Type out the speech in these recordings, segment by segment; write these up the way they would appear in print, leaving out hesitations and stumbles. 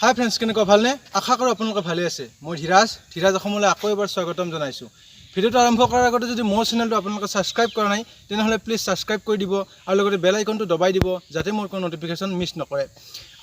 হাই friends, কেনেকুৱা ভালনে? আশা কৰোঁ আপোনালোকে ভালে আছে। মই ধীৰাজ অসমলৈ আকৌ এবাৰ স্বাগতম জনাইছোঁ। ভিডিঅ'টো আৰম্ভ কৰাৰ আগতে যদি মোৰ চেনেলটো আপোনালোকে ছাবস্ক্ৰাইব কৰা নাই তেনেহ'লে প্লিজ ছাবস্ক্ৰাইব কৰি দিব আৰু লগতে বেল আইকনটো দবাই দিব যাতে মোৰ কোনো নটিফিকেশ্যন মিছ নকৰে।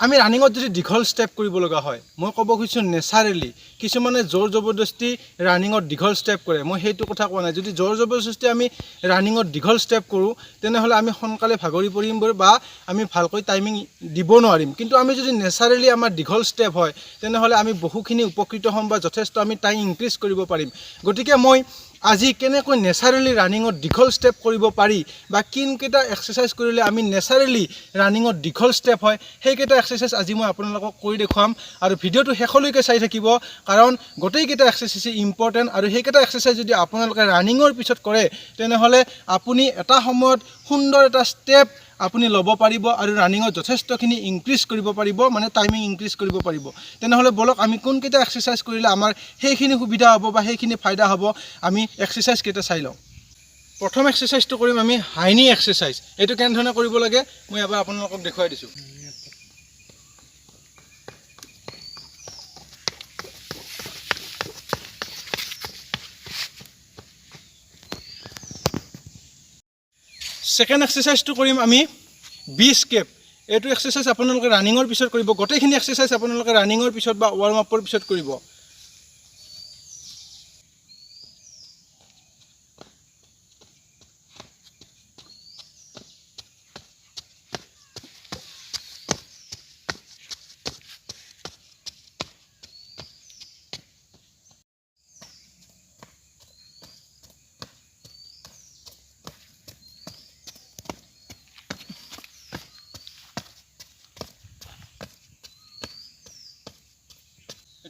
আমি ৰানিঙত যদি দীঘল ষ্টেপ কৰিব লগা হয়, মই ক'ব খুজিছোঁ নেচাৰেলি। কিছুমানে জোৰ জবৰদস্তি ৰানিঙত দীঘল ষ্টেপ কৰে, মই সেইটো কথা কোৱা নাই। যদি জোৰ জবৰদস্তি আমি ৰানিঙত দীঘল ষ্টেপ কৰোঁ তেনেহ'লে আমি সোনকালে ভাগৰি পৰিম বা আমি ভালকৈ টাইমিং দিব নোৱাৰিম। কিন্তু আমি যদি নেচাৰেলি আমাৰ দীঘল ষ্টেপ হয় তেনেহ'লে আমি বহুখিনি উপকৃত হ'ম বা যথেষ্ট আমি টাইম ইনক্ৰিজ কৰিব পাৰিম। গতিকে মই আজি কেনেকৈ নেচাৰেলি ৰানিঙত দীঘল ষ্টেপ কৰিব পাৰি বা কোনকেইটা এক্সাৰচাইজ কৰিলে আমি নেচাৰেলি ৰানিঙত দীঘল ষ্টেপ হয় সেইকেইটা এক্সাৰচাইজ আজি মই আপোনালোকক কৰি দেখুৱাম। আৰু ভিডিঅ'টো শেষলৈকে চাই থাকিব, কাৰণ গোটেইকেইটা এক্সাৰচাইজ ইম্পৰ্টেণ্ট। আৰু সেইকেইটা এক্সাৰচাইজ যদি আপোনালোকে ৰানিঙৰ পিছত কৰে তেনেহ'লে আপুনি এটা সময়ত সুন্দৰ এটা ষ্টেপ আপুনি ল'ব পাৰিব আৰু ৰানিঙত যথেষ্টখিনি ইনক্ৰিজ কৰিব পাৰিব, মানে টাইমিং ইনক্ৰিজ কৰিব পাৰিব। তেনেহ'লে বলক আমি কোনকেইটা এক্সাৰচাইজ কৰিলে আমাৰ সেইখিনি সুবিধা হ'ব বা সেইখিনি ফাইদা হ'ব, আমি এক্সাৰচাইজকেইটা চাই লওঁ। প্ৰথম এক্সাৰচাইজটো কৰিম আমি হাইনি এক্সাৰচাইজ। এইটো কেনেধৰণে কৰিব লাগে মই এবাৰ আপোনালোকক দেখুৱাই দিছোঁ। ছেকেণ্ড এক্সাৰচাইজটো কৰিম আমি বি স্কেপ। এইটো এক্সাৰচাইজ আপোনালোকে ৰানিঙৰ পিছত কৰিব। গোটেইখিনি এক্সাৰচাইজ আপোনালোকে ৰানিঙৰ পিছত বা ৱাৰ্ম আপৰ পিছত কৰিব।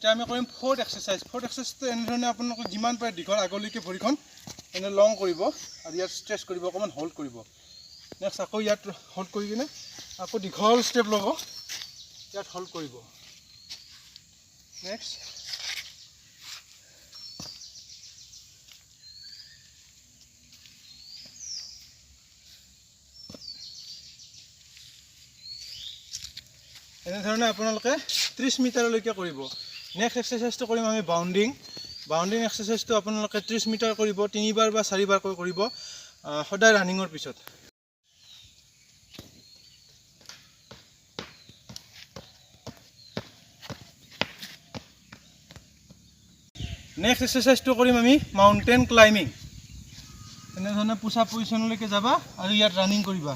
এতিয়া আমি কৰিম ফ'ৰ্থ এক্সাৰচাইজ। ফ'ৰ্থ এক্সাৰচাইজটো এনেধৰণে আপোনালোকে যিমান পাৰে দীঘল আগলৈকে ভৰিখন এনে লং কৰিব আৰু ইয়াত ষ্ট্ৰেচ কৰিব, অকণমান হোল্ড কৰিব। নেক্সট আকৌ ইয়াত হোল্ড কৰি কিনে আকৌ দীঘল ষ্টেপ ল'ব, ইয়াত হোল্ড কৰিব। নেক্সট এনেধৰণে আপোনালোকে 30 মিটাৰলৈকে কৰিব। নেক্সট এক্সাৰচাইজটো কৰিম আমি বাউণ্ডিং। বাউণ্ডিং এক্সাৰচাইজটো আপোনালোকে 30 মিটাৰ কৰিব, 3বাৰ বা 4বাৰকৈ কৰিব সদায় ৰানিঙৰ পিছত। নেক্সট এক্সাৰচাইজটো কৰিম আমি মাউণ্টেইন ক্লাইম্বিং। এনেধৰণে পুছ আপ পজিশ্যনলৈকে যাবা আৰু ইয়াত ৰানিং কৰিবা।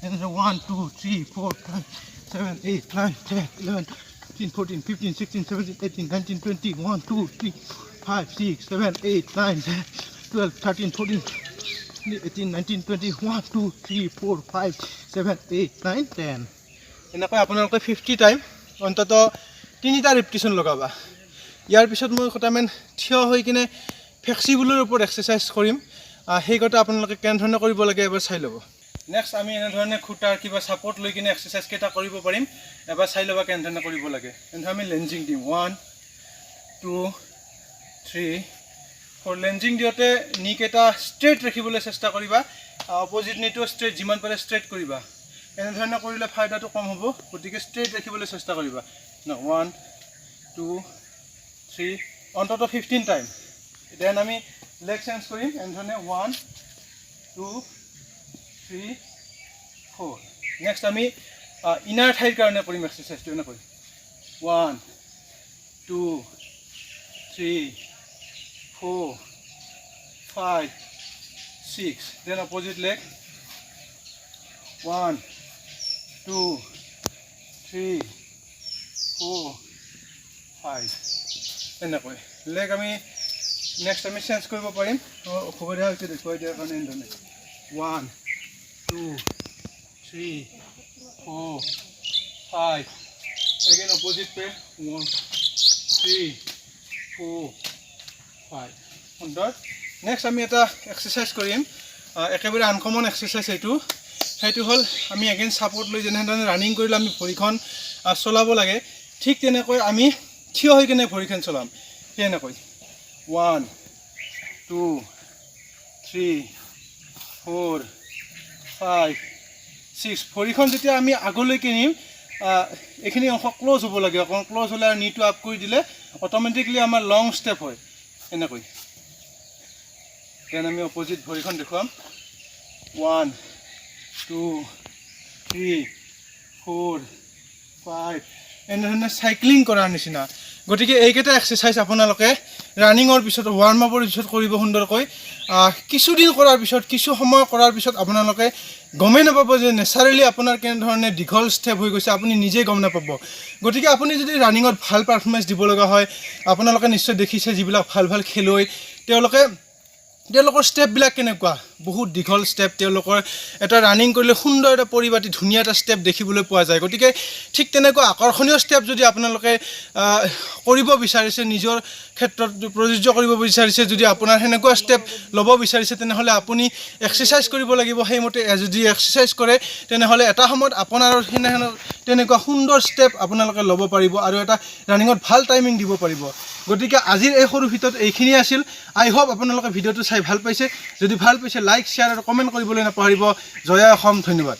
এনেধৰণে 1 2 3 4 5 7 8 9 10 11 13 14 15 16 17 18 19 20 1 2 3 5 6 7 8 9 10 12 13 14 18 19 20 1 2 3 4 5 7 8 9 10 এনেকৈ আপোনালোকে 50 টাইম অন্তত 3টা ৰিপিটিশ্যন লগাবা। ইয়াৰ পিছত মই কেইটামান থিয় হৈ কিনে ফ্লেক্সিবলৰ ওপৰত এক্সাৰচাইজ কৰিম। সেইকেইটা আপোনালোকে কেনেধৰণে কৰিব লাগে এবাৰ চাই ল'ব। নেক্সট আমি এনেধৰণে খুটাৰ কিবা ছাপৰ্ট লৈ কিনে এক্সাৰচাইজ কেইটা কৰিব পাৰিম, এবাৰ চাই ল'বা কেনেধৰণে কৰিব লাগে। এনেধৰণে আমি লেঞ্জিং দিম 1 2 3 4। লেঞ্জিং দিওঁতে নীকেইটা ষ্ট্ৰেইট ৰাখিবলৈ চেষ্টা কৰিবা, অপজিট নীটো ষ্ট্ৰেইট, যিমান পাৰে ষ্ট্ৰেইট কৰিবা। এনেধৰণে কৰিলে ফাইদাটো কম হ'ব, গতিকে ষ্ট্ৰেইট ৰাখিবলৈ চেষ্টা কৰিবা। 1 2 3 অন্তত 15 টাইম। দেন আমি লেগ চেঞ্জ কৰিম এনেধৰণে 1 2 3 4। নেক্সট আমি ইনাৰ থাইৰ কাৰণে কৰিম এক্সাৰচাইজটো এনেকৈ 1 2 3 4 5 6। দেন অপজিট লেগ 1 2 3 4 5 এনেকৈ লেগ আমি নেক্সট আমি চেঞ্জ কৰিব পাৰিম। অসুবিধা হৈছে দেখুৱাই দিয়াৰ কাৰণে এনেধৰণে 1 2 3 4 5। এগেইন অপজিট পেৰ 1 3 4 5 সুন্দৰ। নেক্সট আমি এটা এক্সাৰচাইজ কৰিম, একেবাৰে আনকমন এক্সাৰচাইজ এইটো। সেইটো হ'ল আমি এগেইন ছাপৰ্ট লৈ যেনেধৰণে ৰানিং কৰিলে আমি ভৰিখন চলাব লাগে, ঠিক তেনেকৈ আমি থিয় হৈ কিনে ভৰিখন চলাম। তেনেকৈ 1 2 3 4 5 6। ভৰিখন যেতিয়া আমি আগলৈকে নিম এইখিনি অংশ ক্ল'জ হ'ব লাগে অকণ ক্ল'জ হ'লে আৰু নিটো আপ কৰি দিলে অট'মেটিকলি আমাৰ লং ষ্টেপ হয় এনেকৈ দেন আমি অপজিট ভৰিখন দেখুৱাম 1 2 3 4 5 এনেধৰণে চাইক্লিং কৰাৰ নিচিনা গতিকে এইকেইটা এক্সাৰচাইজ আপোনালোকে ৰানিঙৰ পিছত ৱাৰ্ম আপৰ পিছত কৰিব সুন্দৰকৈ কিছুদিন কৰাৰ পিছত কিছু সময় কৰাৰ পিছত আপোনালোকে গমেই নাপাব যে নেচাৰেলি আপোনাৰ কেনেধৰণে দীঘল ষ্টেপ হৈ গৈছে আপুনি নিজেই গম নাপাব গতিকে আপুনি যদি ৰানিঙত ভাল পাৰফৰ্মেঞ্চ দিব লগা হয় আপোনালোকে নিশ্চয় দেখিছে যিবিলাক ভাল ভাল খেলুৱৈ তেওঁলোকৰ ষ্টেপবিলাক কেনেকুৱা বহুত দীঘল ষ্টেপ তেওঁলোকৰ এটা ৰানিং কৰিলে সুন্দৰ এটা পৰিপাটি ধুনীয়া এটা ষ্টেপ দেখিবলৈ পোৱা যায় গতিকে ঠিক তেনেকুৱা আকৰ্ষণীয় ষ্টেপ যদি আপোনালোকে কৰিব বিচাৰিছে নিজৰ ক্ষেত্ৰত প্ৰযোজ্য কৰিব বিচাৰিছে যদি আপোনাৰ সেনেকুৱা ষ্টেপ ল'ব বিচাৰিছে তেনেহ'লে আপুনি এক্সাৰচাইজ কৰিব লাগিব সেইমতে যদি এক্সাৰচাইজ কৰে তেনেহ'লে এটা সময়ত আপোনাৰ তেনেকুৱা সুন্দৰ ষ্টেপ আপোনালোকে ল'ব পাৰিব আৰু এটা ৰানিঙত ভাল টাইমিং দিব পাৰিব গতিকে আজিৰ এই সৰু ভিডিঅ'ত এইখিনিয়ে আছিল আই হোপ আপোনালোকে ভিডিঅ'টো চাই ভাল পাইছে যদি ভাল পাইছে লাইক শ্বেয়াৰ আৰু কমেণ্ট কৰিবলৈ নাপাহৰিব জয় অসম ধন্যবাদ